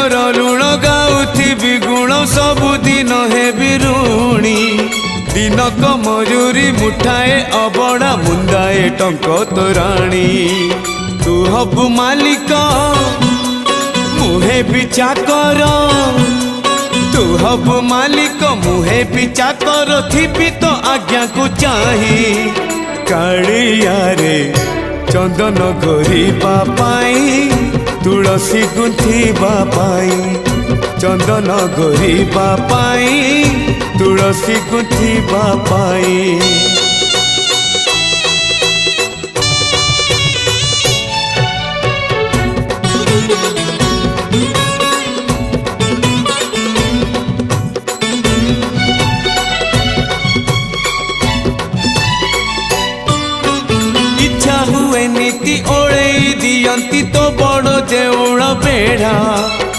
सागर लुण गाउथिबि गुण सबुदिन हेबि ऋणी दिनक मजूरी मुठाए अबड़ा मुंदाए टंक तोराणी तू हबु मालिक मुहे भी चाकर तू हबु मालिक मुहे भी चाकर थिबि तो आज्ञा को चाही कालिया रे चंदन गोरीबा पाई तुलसी गुंथिबा पाई चंदन गोरीबा पाई तुलसी गुंथिबा पाई। इच्छा हुए नीति ओढ़े दियंती तो बड़ देउल बेढ़ा